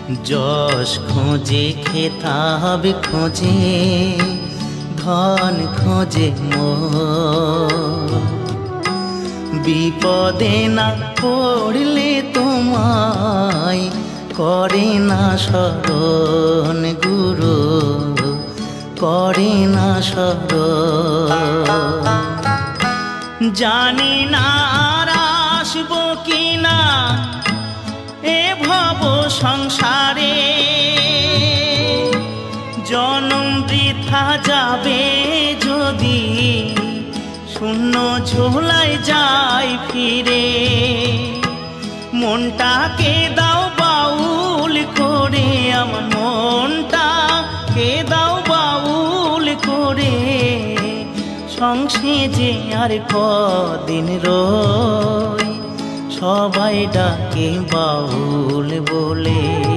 যশ খোঁজে খেতাব খোঁজে ধন খোঁজে মোর, বিপদে না পড়লে তোমায় করে না স্মরণ গুরু, করে না স্মরণ। জানি না আর আসবো কিনা এ ভব সংসারে, জনম বৃথা যাবে যদি শূন্য ঝোলায় যায় ফিরে। মনটাকে দাও বাউল করে, আমার মনটাকে দাও বাউল করে, সংসেজে আর কদিন রই, সবাই ডাকে বাউল বলে।